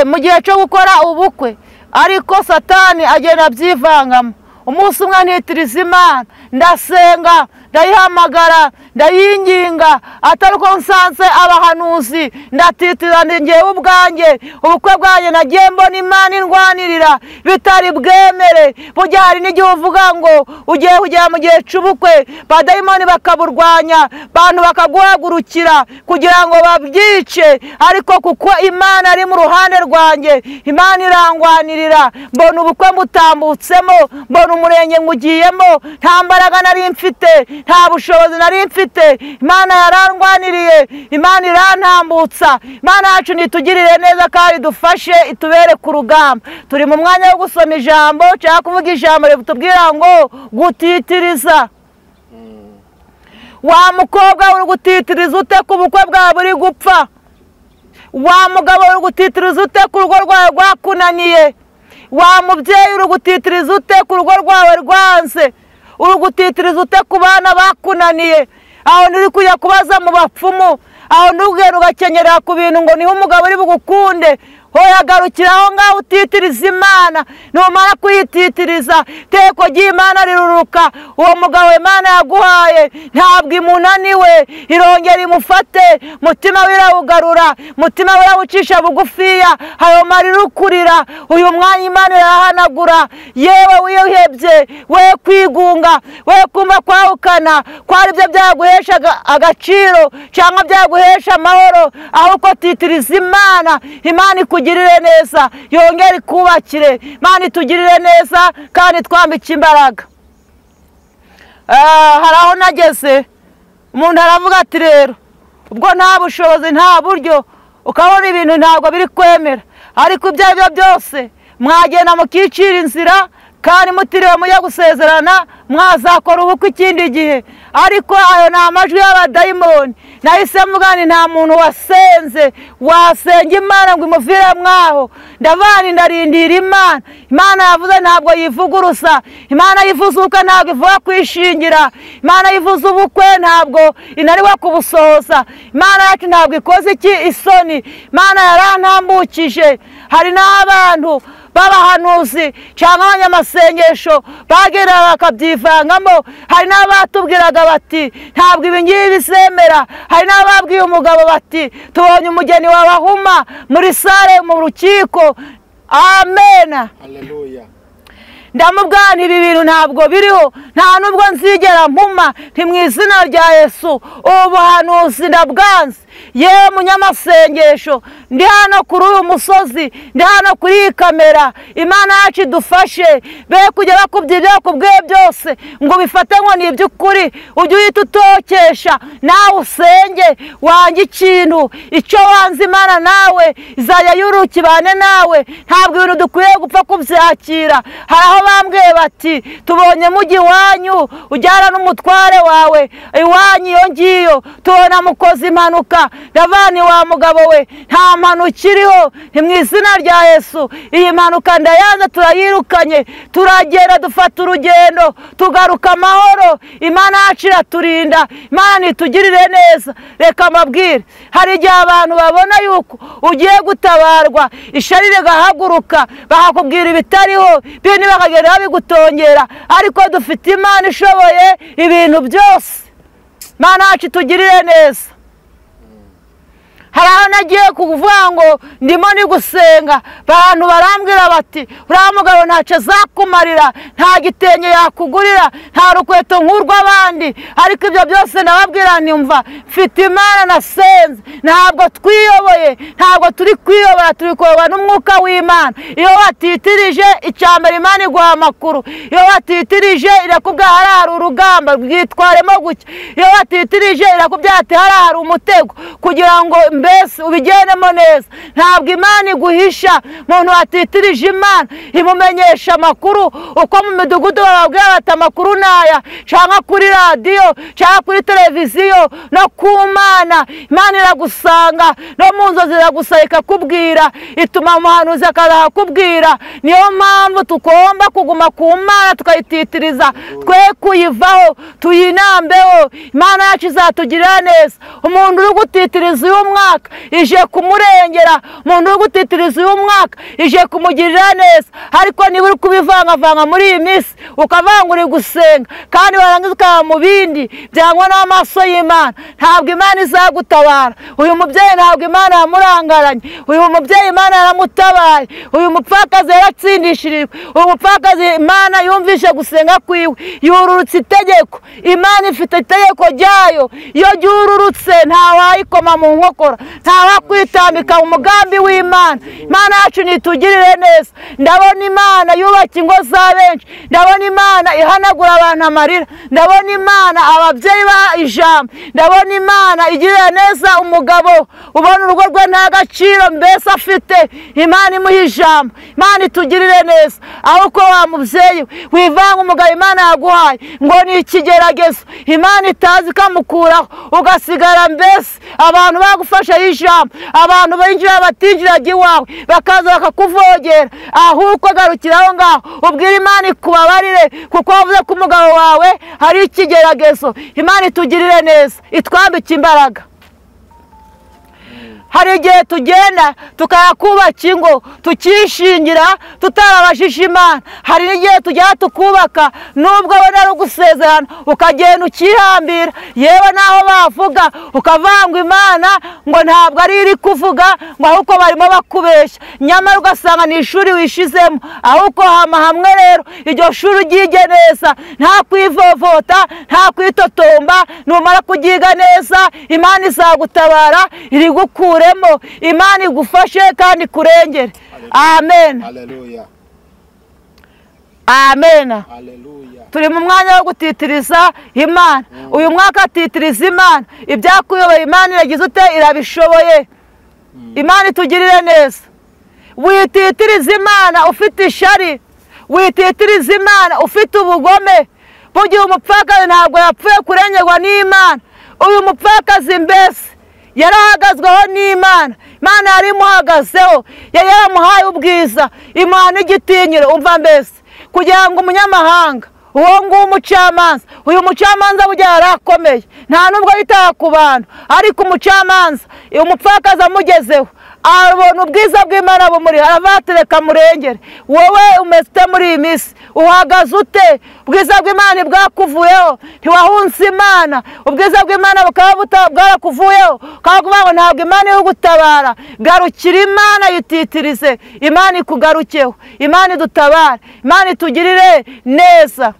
mu gihe cyo gukora ubukwe, ariko Satani agenda abyivangamo. Umunsi umwe ntitiriza Imana, ndasenga, ndayihamagara, ndayinginga, atari uko nsanze abahanuzi, ndatitira njyewe ubwanjye. Ubukwe bwanjye nagiye mbona Imana indwanirira bitari bwemere. Burya hari n'igihe uvuga ngo ugiye kugera mu gihe cy'ubukwe, badayimoni bakaburwanya, abantu bakaguhagurukira kugira ngo babyice, ariko kuko Imana ari mu ruhande rwanjye, Imana irangwanirira. Mbona ubukwe mutambutsemo, mbona umurenge ngugiyemo, nta mbaraga nari mfite, nta bushobozi nari mfite. Imana yarangwaniriye, Imana irantambutsa. Imana yacu nitugirire neza kandi dufashe, itubere ku rugamba. Turi mu mwanya wo gusoma ijambo, cyangwa kuvuga ijambo ritubwira ngo gutitiriza. Wa mukobwa uri gutitiriza ute ku bukwe bwawe buri gupfa? Wa mugabo uri gutitiriza ute ku rugo rwawe rwakunaniye? Wa mubyeyi uri gutitiriza ute ku rugo rwawe rwanze? Uri gutitiriza ute ku bana bakunaniye? Aho nturi kujya kubaza mu bapfumu, aho ntugenda ugakenyera ku bintu ngo niho umugabo uri bugukunde. hoya garukira aho ngaho utitiriza Imana. Numara kuyititiriza iteko ry'Imana riruruka. Uwo mugabo Imana yaguhaye ntabwo imunaniwe, irongera imufate, mutima wirawugarura, mutima wirawucisha bugufiya, ayo marira ukurira uyu mwanya Imana irahanagura. Yewe wihebye, we kwigunga, we kumva kwahukana kwari byo byaguhesha agaciro cyangwa byaguhesha amahoro, ahubwo titiriza Imana. Imana ikugirire neza, yongere ikubakire. Imana itugirire neza kandi twambike imbaraga. Hari aho nageze umuntu aravuga ati rero ubwo nta bushobozi nta buryo ukabona ibintu ntabwo biri kwemera, ariko ibyo ari byo byose mwagenda mukicira inzira kandi mutiriwe mujya gusezerana mwazakora ubukwe ikindi gihe. Ariko ayo ni amajwi y'abadayimoni. Nahise mvuga nti nta muntu wasenze wasenga Imana ngo imuvire mwaho. Ndavana ndarindira Imana. Imana yavuze ntabwo yivugurusa. Imana yivuze ubukwe ntabwo ivuga kwishingira. Imana yivuze ubukwe ntabwo inariwe kubusohoza. Imana yacu ntabwo ikoze isoni. Imana yarantambukije. Hari n'abantu b'abahanuzi cyangwa abanyamasengesho bageraga bakabyivangamo. Hari n'abatubwiraga bati ntabwo ibi ngibi bisemera. Hari n'ababwiye umugabo bati tubonye umugeni wabahuma muri sare mu rukiko. Amen. Haleluya. Ndamubwira ibi bintu ntabwo biriho, nta nubwo nzigera mpuma, nti mu izina rya Yesu ubuhanuzi ndabwanze. Yewe munyamasengesho, ndi hano kuri uyu musozi, ndi hano kuri iyi kamera. Imana yacu idufashe be kujya bakubwira kubwe byose ngo bifate ngo ni iby'ukuri, ujye uhita utokesha nawe usenge wange ikintu. Icyo wanze Imana nawe izajya yurukibane nawe. Ntabwo ibintu dukwiye gupfa kubyakira. Hari aho bambwiye bati tubonye mujyi wanyu ujyana n'umutware wawe iwanyu iyo ngiyo tubona mukoze impanuka. Ndavani wa mugabo we nta mpanuka iriho, ni mu izina rya Yesu. Iyi mpanuka ndayanze, turayirukanye, turagenda dufata urugendo tugaruka amahoro. Imana yacu iraturinda. Imana nitugirire neza. Reka mbabwire, hari igihe abantu babona yuko ugiye gutabarwa ishari rigahaguruka bakakubwira ibitariho, bindi bakagenda babigutongera. Ariko dufite Imana ishoboye ibintu byose. Imana yacu itugirire neza. Hari aho nagiye kuvuga ngo ndimo ni gusenga, abantu barambwira bati uriya mugabo ntacyo azakumarira, nta gitenge yakugurira, nta rukweto nk'urw'abandi. Ariko ibyo byose ndababwira nti mva, mfite Imana nasenze. Ntabwo twiyoboye, ntabwo turi kwiyobora, turi kuyoborwa n'umwuka w'Imana. Iyo watitirije icyambere Imana iguha amakuru. Iyo watitirije irakubwira hari urugamba bwitwaremo gutya. Iyo watitirije irakubwira ati hari umutego, kugira ngo mbese ubigendemo neza. Ntabwo Imana iguhisha. Umuntu watitirije Imana imumenyesha amakuru. Uko mu midugudu bababwira bati amakuru naya, cyangwa kuri radiyo cyangwa kuri televiziyo, no ku Mana. Imana iragusanga no mu nzozi iragusaba ikakubwira, ituma umuhanuzi akakubwira. Niyo mpamvu tugomba kuguma ku Mana tukayititiriza, twe kuyivaho, tuyinambeho. Imana yacu izatugirira neza. Umuntu uri gutitiriza uyu mwaka ije kumurengera. Umuntu uri gutitiriza uyu mwaka ije kumugirira neza. Ariko niba uri kubivangavanga muri iyi minsi ukavanga uri gusenga kandi warangiza ukaba mu bindi byangwa n'amaso y'Imana, ntabwo Imana izagutabara. Uyu mubyeyi ntabwo Imana yamurangaranye. Uyu mubyeyi Imana yaramutabaye. Uyu mupfakazi yaratsindishirijwe. Uyu mupfakazi Imana yumvishe gusenga kwiwe, yururutse itegeko. Imana ifite itegeko ryayo. Iyo ryururutse ntawayikoma mu nkokora, ntawakwitambika mu mugambi w'Imana. Imana yacu nitugirire neza. Ndabona Imana yubaka ingo za benshi. Ndabona Imana ihanagura abantu amarira. Ndabona Imana ababyeyi ba ijambo. Ndabona Imana igirira neza umugabo ubona urugo rwe nta gaciro mbese afite. Imana imuha ijambo. Imana itugirire neza. Aho ko wa mubyeyi wivanga umugabo Imana yaguhaye ngo ni ikigeragezo, Imana itazi kamukuraho, ugasigara mbese abantu bagufasha ijambo, abantu binjira batinjiraga iwawe bakaza bakakuvogera. Ahubwo garukira aho ngaho ubwira Imana ikubabarire, kuko wavuze ko umugabo wawe hari ikigeragezo. Imana itugirire neza, itwambike imbaraga. hari igihe tugenda tukayakubaka ingo tukishingira tutarabashije Imana. hari n'igihe tujya tukubaka nubwo wenda ari ugusezerana ukagenda ukihambira, yewe naho bavuga ukavanga Imana ngo ntabwo ari iri kuvuga, ngo ahubwo barimo bakubeshya, nyamara ugasanga ni ishuri wishizemo. ahubwo hamwe rero iryo shuri uryige neza, nta kwivovota, nta kwitotomba. numara kugiga neza Imana izagutabara iri gukuremo, Imana igufashe kandi kurengere. amen. Haleluya. amen. Haleluya. turi mu mwanya wo gutitiriza Imana. uyu mwaka titiriza Imana, ibyakuyobeye Imana iragize ute, irabishoboye. Imana itugirire neza. wititiriza Imana ufite ishari, wititiriza Imana ufite ubugome. burya umupfakazi ntabwo yapfuye kurengerwa n'Imana. uyu mupfakazi mbese yarahagazweho n'Imana, Imana yari imuhagazeho, yari yaramuhaye ubwiza, imuha n'igitinyiro. umva mbese kugira ngo umunyamahanga uwo nguwo umucamanza, uyu mucamanza burya yarakomeye, nta nubwo yitaha ku bantu, ariko umucamanza umupfakazi amugezeho abona ubwiza bw'Imana bumuri, arabatereka murengere. wowe umeze ute muri iyi minsi? uhagaze ute? ubwiza bw'Imana bwakuvuyeho, ntiwahunze Imana, ubwiza bw'Imana bukaba bwarakuvuyeho, ukavuga ngo ntabwo Imana iri gutabara. garukira Imana, yititirize Imana, ikugarukeho, Imana idutabare, Imana itugirire neza.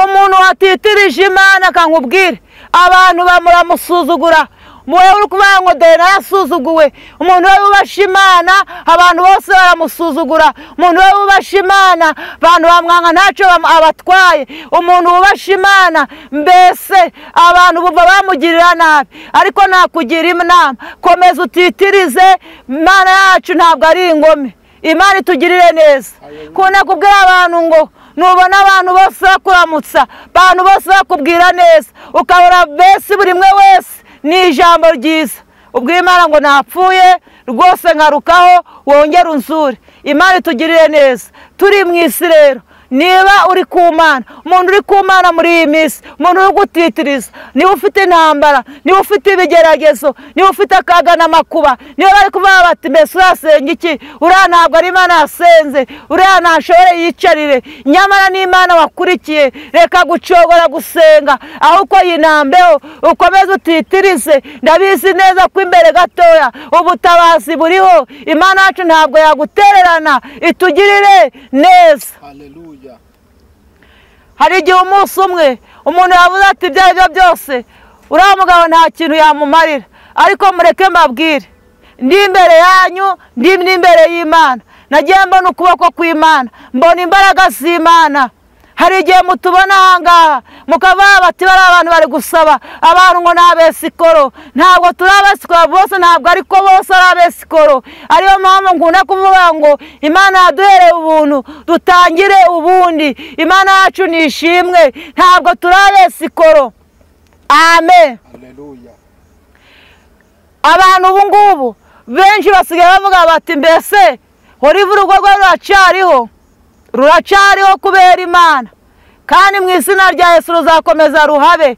umuntu watitirije Imana akankubwire abantu bamuramusuzugura, muwe uri kuvuga ngo dore narasuzuguwe. umuntu we wubasha Imana abantu bose baramusuzugura, umuntu we wubasha Imana abantu bamwanga ntacyo abatwaye, umuntu wubasha Imana mbese abantu bumva bamugirira nabi. ariko nakugira inama, komeza utitirize Imana yacu, ntabwo ari ingome. Imana itugirire neza. kuna kubwira abantu ngo nubona abantu bose bakuramutsa, abantu bose bakubwira neza, ukabura mbese buri mwe wese ni ijambo ryiza, ubwira Imana ngo napfuye rwose nkarukaho wongere unsure. Imana itugirire neza. turi mu isi rero, niba uri ku Mana, umuntu uri ku Mana muri iyi minsi, umuntu uri gutitiriza, niba ufite intambara, niba ufite ibigeragezo, niba ufite akaga n'amakuba, niba bari kuvuga bati mbese urasenga iki? uriya ntabwo ari Imana yasenze, uriya ntashobore yicarire, nyamara ni Imana wakurikiye. reka gucogora gusenga, ahubwo yinambeho ukomeze utitirize. ndabizi neza ko imbere gatoya ubutabazi buriho. Imana yacu ntabwo yagutererana, itugirire neza. Haleluya. hari igihe umunsi umwe umuntu yavuze ati ibyo ari byo byose uriya mugabo nta kintu yamumarira, ariko mureke mbabwire, ndi imbere yanyu, ndi imbere y'Imana, nagiye mbona ukuboko kw'Imana, mbona imbaraga z'Imana. hari igihe mutubona ahangaha mukavuga bati bari abantu bari gusaba abantu ngo ni abesikoro. ntabwo turi abesikoro bose, ntabwo ariko bose ari abesikoro. ariyo mpamvu nkunda kuvuga ngo Imana yaduhereye ubuntu, dutangire ubundi. Imana yacu ni ishimwe, ntabwo turi abesikoro. amen. Haleluya. abantu ubu ngubu benshi basigaye bavuga bati mbese horiva urugo rwe ruracyariho kubera Imana, kandi mu izina rya Yesu ruzakomeza ruhabe.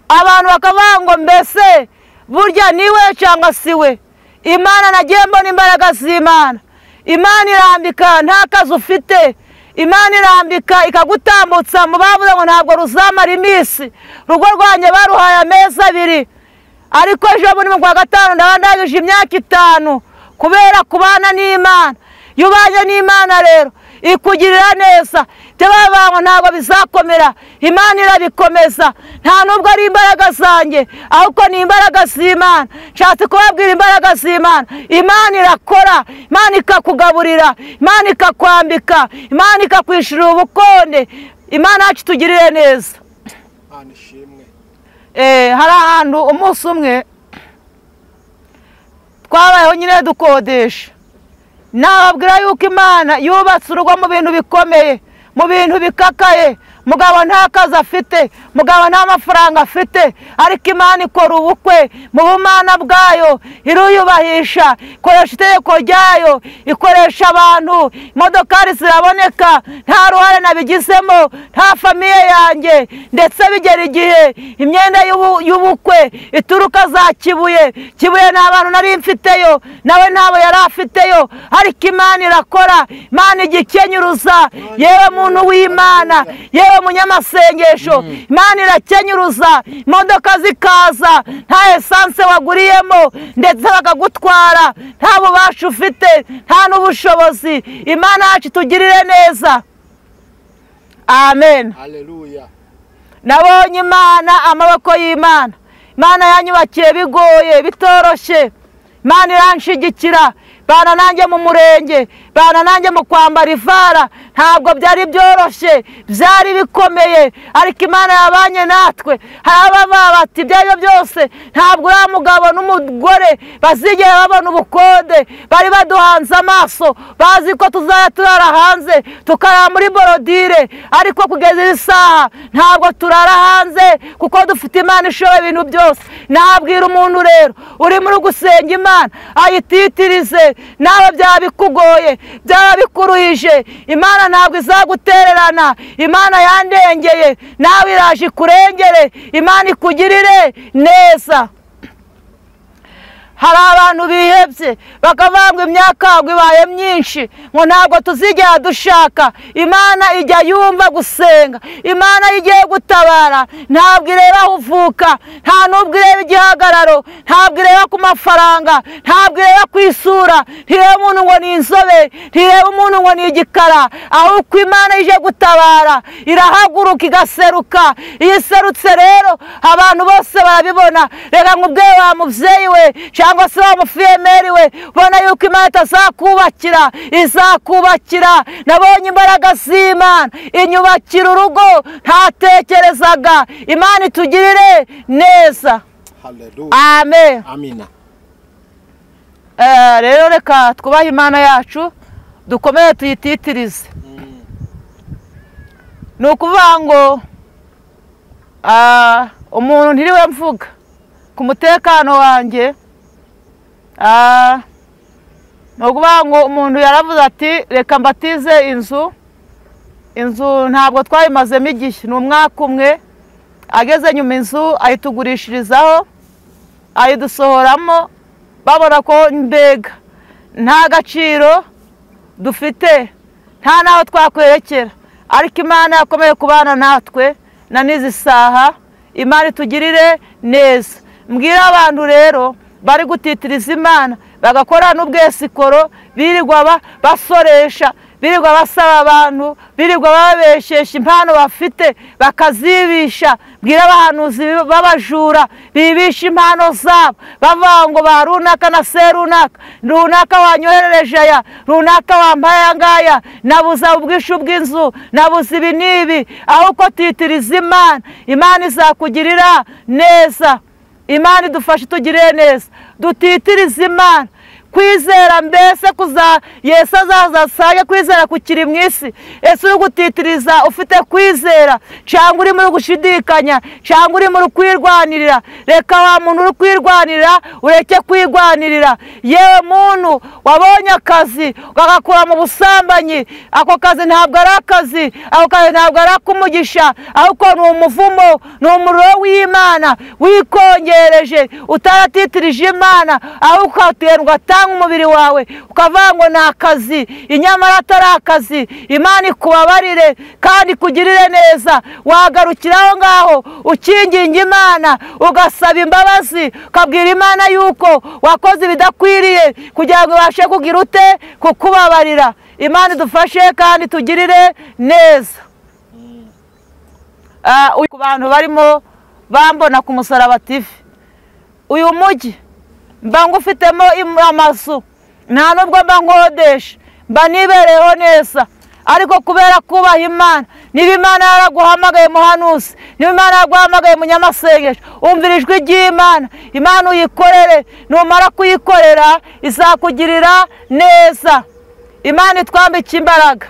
abantu bakavuga ngo mbese burya niwe cyangwa si we. Imana nagiye mbona imbaraga z'Imana. Imana irambika nta kazi ufite, Imana irambika ikagutambutsa mu bavuze ngo ntabwo ruzamara iminsi. urugo rwanjye baruhaye amezi 2, ariko ejo bundi mu kwa gatanu ndabandagije imyaka 5 kubera kubana n'Imana. iyo ubanye n'Imana rero ikugirira neza, ngo ntabwo bizakomera, Imana irabikomeza. nta nubwo ari imbaraga zanjye, ahubwo ni imbaraga z'Imana. nshatse kubabwira imbaraga z'Imana. Imana irakora, Imana ikakugaburira, Imana ikakwambika, Imana ikakwishyurira ubukonde. Imana yacu tugirire neza. hari ahantu umunsi umwe twabayeho nyine dukodesha. nababwira yuko Imana yubatse urugo mu bintu bikomeye, mu bintu bikakaye, mugabo nta kazi afite, mugabo nta mafaranga afite, ariko Imana ikora ubukwe mu bumana bwayo, iruyubahisha, ikoresha itegeko ryayo, ikoresha abantu, imodokari ziraboneka, nta ruhare nabigizemo, nta famiye yanjye, ndetse bigera igihe imyenda y'ubukwe ituruka za Kibuye. Kibuye nta bantu nari mfiteyo, nawe ntabo yari afiteyo, ariko Imana irakora, Imana igikenyuruza. Yewe muntu w'Imana, yewe munyamasengesho, Imana irakenyuruza, imodoka zikaza, nta esanse waguriyemo, ndetse bakagutwara, nta bubasha ufite, nta n'ubushobozi. Imana yacu itugirire neza. Amen. Haleluya. Nabonye Imana, amaboko y'Imana. Imana yanyubakiye bigoye, bitoroshye. Imana iranshigikira, bana nanjye mu murenge, bana nanjye mu kwambara ivara. Ntabwo byari byoroshye, byari bikomeye, ariko Imana yabanye natwe. Hari abavuga bati ibyo ari byo byose ntabwo uriya mugabo n'umugore bazigera babona ubukode. Bari baduhanze amaso, bazi ko tuzajya turara hanze, tukarara muri borodire, ariko kugeza iyi saha ntabwo turara hanze, kuko dufite Imana ishoboye ibintu byose. Nabwira umuntu rero uri muri gusenga Imana, ayititirize. Nawe byaba bikugoye, byaba bikuruhije, Imana ntabwo izagutererana. Imana yandengeye, nawe iraje ikurengere, Imana ikugirire neza. Hari abantu bihebye bakavuga ngo imyaka ibaye myinshi, ngo ntabwo tuzigera dushaka. Imana ijya yumva gusenga, Imana igiye gutabara, ntabwo ireba aho uvuka, nta nubwo ireba igihagararo, ntabwo ireba ku mafaranga, ntabwo ireba ku isura, ntireba umuntu ngo ni inzobe, ntireba umuntu ngo ni igikara. Ahubwo Imana ije gutabara, irahaguruka igaseruka. Iyo iserutse rero abantu bose barabibona. Reka nkubwire wa mubyeyi we cyangwa se wa mufiyemeri we, ubona yuko Imana itazakubakira, izakubakira. Nabonye imbaraga z'Imana inyubakira urugo ntatekerezaga. Imana itugirire neza. Haleluya. Amen. Amina. Rero reka twubahe Imana yacu, dukomeye tuyititirize. Ni ukuvuga ngo umuntu ntiriwe mvuga ku mutekano wanjye. Ni ukuvuga ngo umuntu yaravuze ati reka mbatize inzu ntabwo twayimazemo igihe, ni umwaka umwe. Ageze nyuma inzu ayitugurishirizaho, ayidusohoramo, babona ko mbega nta gaciro dufite, nta naho twakwerekera. Ariko Imana yakomeye kubana natwe na n'izi saha. Imana itugirire neza. Mbwira abantu rero bari gutitiriza Imana, bagakora n'ubwesikoro, birirwa basoresha, birirwa basaba abantu, birirwa babeshesha impano bafite bakazibisha. Mbwira abahanuzi b'abajura bibisha impano zabo, bavuga ngo ba runaka na se runaka, runaka wanyoherereje aya, runaka wampaye aya ngaya, nabuze ubwishu bw'inzu, nabuze ibi n'ibi. Ahubwo titiriza Imana, Imana izakugirira neza. Imana idufashe tugirire neza, dutitirize Imana. Kwizera mbese Yesu azaza asange kwizera kukiri mu isi. Ese uri gutitiriza ufite kwizera, cyangwa uri muri gushidikanya, cyangwa uri muri kwirwanirira? Reka wa muntu uri kwirwanirira ureke kwirwanirira. Yewe muntu wabonye akazi ugakura mu busambanyi, ako kazi ntabwo ari akazi, ako kazi ntabwo ari akumugisha, ahubwo ni umuvumo, ni umuriro w'Imana wikongereje, utaratitirije Imana, ahubwo ukaterwa umubiri wawe ukavuga ngo ni akazi, inyamara atari akazi. Imana ikubabarire kandi ikugirire neza. Wagarukira aho ngaho ukinginga Imana, ugasaba imbabazi, ukabwira Imana yuko wakoze ibidakwiriye kugira ngo ibashe kugira ute kukubabarira. Imana idufashe kandi tugirire neza. Ku bantu barimo bambona ku Musaraba TV, uyu mujyi mba ngufitemo amazu, nta nubwo mba nkodesha, mba nibereyeho neza. Ariko kubera kubaha Imana, niba Imana yaraguhamagaye muhanuzi, niba Imana yaraguhamagaye munyamasengesho, umvira ijwi ry'Imana, Imana uyikorere. Numara kuyikorera izakugirira neza. Imana itwambike imbaraga.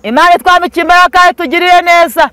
Imana itwambike imbaraga kandi tugirire neza.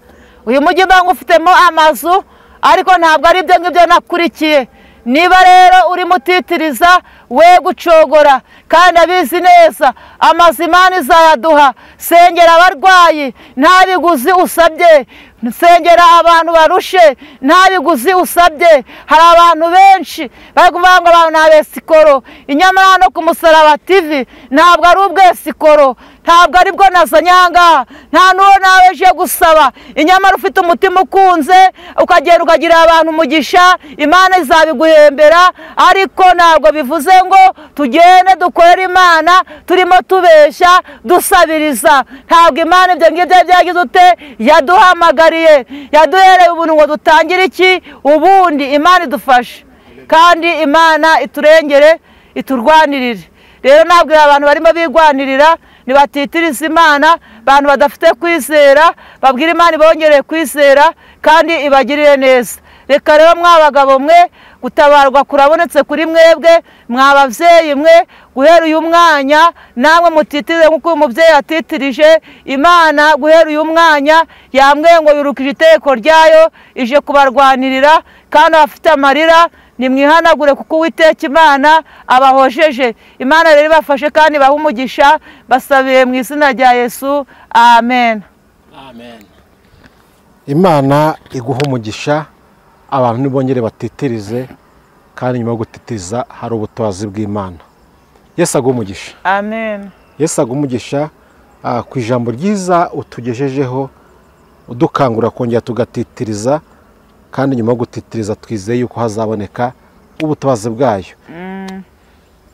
Uyu mujyi mba ngufitemo amazu ariko ntabwo ari ibyo ngibyo nakurikiye. Niba rero urimo utitiriza we gucogora kandi abizi neza amazu Imana izayaduha. Sengera abarwayi nta biguzi usabye, nsengera abantu barushe nta biguzi usabye. Hari abantu benshi bari kuvuga ngo abantu nta besikoro, inyamara no ku Musaraba TV ntabwo ari ubwesikoro, ntabwo ari bwo nazanye aha ngaha, nta n'uwo nawe uje gusaba. Inyamara ufite umutima ukunze ukagenda ukagirira abantu umugisha, Imana izabiguhembera. Ariko ntabwo bivuze ngo tugende dukorera Imana turimo tubeshya dusabiriza. Ntabwo Imana ibyo ngibyo byagize ute yaduhamagariye, yaduhereye ubuntu ngo dutangire iki ubundi. Imana idufashe kandi Imana iturengere iturwanirire. Rero ntabwo abantu barimo bigwanirira nibatitiriza Imana, abantu badafite kwizera babwira Imana ibongereye kwizera kandi ibagirire neza. Reka rero mwabagabo mwe gutabarwa kurabonetse kuri mwebwe, mwabavyeyi mwe guhera uyu mwanya namwe mutitirize nk'uko umuvyeyi atitirije Imana. Guhera uyu mwanya yambwiye ngo yurukije itegeko ryayo ije kubarwanirira, kandi abafite amarira nimwihanagure kuko Uwiteka Imana abahojeje. Imana rero ibafashe kandi ibahe umugisha, basabiye mu izina rya Yesu, amen. Amen. Imana iguha umugisha, abantu nibongere batitirize kandi nyuma yo gutitiriza hari ubutabazi bw'Imana. Yesu aguha umugisha. Amen. Yesu aguha umugisha ku ijambo ryiza utugejejeho udukangura kongera tugatitiriza, kandi nyuma yo gutitiriza twizeye yuko hazaboneka ubutabazi bwayo.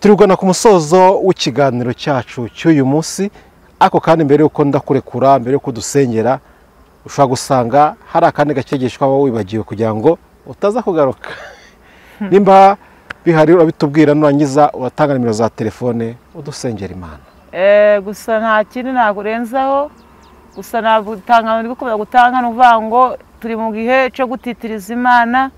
Turigana ku musozo w'ikiganiro cyacu cy'uyu munsi, ako kandi mbere yuko ndakurekura, mbere yuko dusengera, ushobora gusanga hari akandi gakegeshwa waba wibagiwe kugira ngo utaza kugaruka. Nimba bihari urabitubwira, nurangiza uratanga nimero za telefone udusengera Imana. Gusa nta kindi nakurenzaho, gusa nabutanga ndi gutanga nuvuga ngo turi mu gihe cyo gutitiriza Imana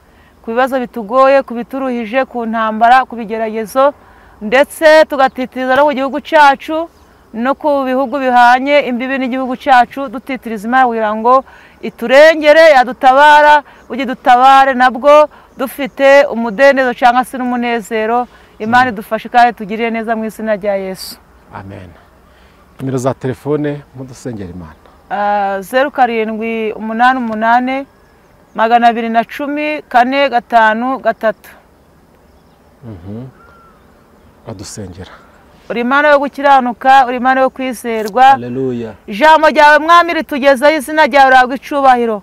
ku bibazo bitugoye, kubituruhije, ku ntambara, ku bigeragezo, ndetse tugatitiriza no mu gihugu cyacu no ku bihugu bihanye imbibi n'igihugu cyacu. Dutitiriza Imana kugira ngo iturengere, yadutabara, ujye dutabare nabwo dufite umudendezo cyangwa se n'umunezero. Imana idufashe kandi tugirire neza mu izina rya Yesu, amen. Nimero za telefone mudusengera Imana. 0788 210 453. Adusengera. Uri Imana yo gukiranuka, uri Imana yo kwizerwa. Haleluya. Ijambo ryawe Mwami ritugezaho, izina ryawe ragwa icubahiro.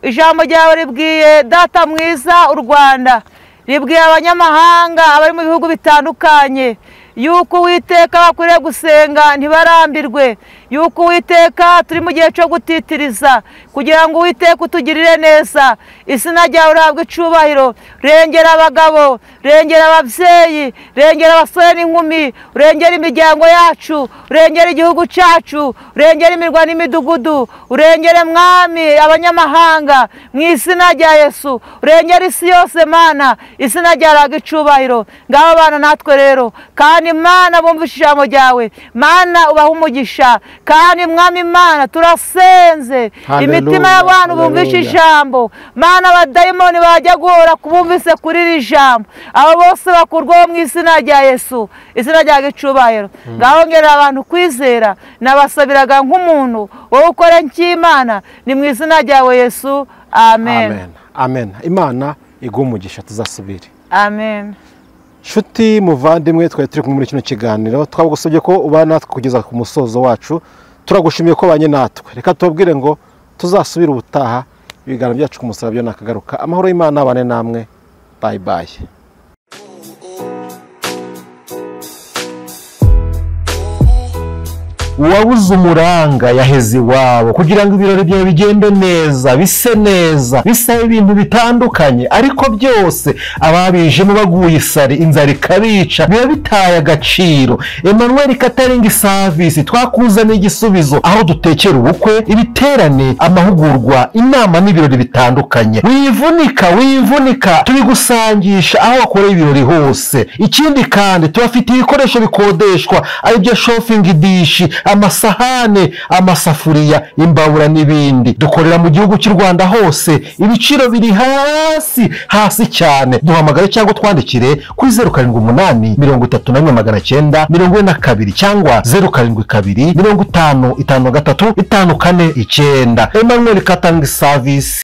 Ijambo ryawe ribwiye Data mwiza u Rwanda, ribwiye abanyamahanga abari mu bihugu bitandukanye yuko Uwiteka bakwiriye gusenga ntibarambirwe, yuko Uwiteka turi mu gihe cyo gutitiriza kugira ngo Uwiteka utugirire neza. Izina ryawe rihabwe icubahiro. Rengera abagabo, rengera abavyeyi, rengera abasore n'inkumi, rengera imiryango yacu, rengera igihugu cyacu, rengera imirwa n'imidugudu, urengere Mwami abanyamahanga mu izina rya Yesu, rengera isi yose Mana, izina ryawe rihabwe icubahiro. Ngabo bana natwe rero, kandi Mana bumvishe ijambo ryawe, Mana ubaha umugisha, kandi Mwami Mana turasenze imitima y'abantu bumvishe ijambo. Mana abadayimoni bajya guhora kubumvise kuri iri jambo, abo bose bakurwaho mu izina rya Yesu, izina rya icubahiro. Ngahongerera abantu kwizera, nabasabiraga nk'umuntu wowe ukore nk'Imana, ni mu izina ryawe Yesu, amen. Amen. Amen. Imana iguha umugisha, tuzasubire. Amen. Nshuti muvandimwe, twari turi kumwe muri kino kiganiro, twabagusabye ko ubana natwe kugeza ku musozo wacu. Turagushimiye ko banye natwe. Reka tubabwire ngo tuzasubire ubutaha, ibiganiro byacu ku musaraba byo nakagaruka. Amahoro y'Imana abane namwe. Bye bye. Uwabuze umuranga yaheze iwabo kugira ngo ibirori byawe bigende neza, bise neza, bisaba ibintu bitandukanye, ariko byose ababijemo baguye isari, inzara ikabica, biba bitaye agaciro. Emmanuel Catering Service twakuzaniye igisubizo, aho dutekera ubukwe, ibiterane, amahugurwa, inama n'ibirori bitandukanye. Wivunika tubigusangisha aho wakoreye ibirori hose. Ikindi kandi tubafite ibikoresho bikodeshwa, ari byo shopping dish, amasahane, amasafuriya, imbabura n'ibindi. Dukorera mu gihugu cy'u Rwanda hose, ibiciro biri hasi cyane. Duhamagare cyangwa twandikire kuri 078 34 942 cyangwa 072 50 53 549. Emmanuel Katanga Service.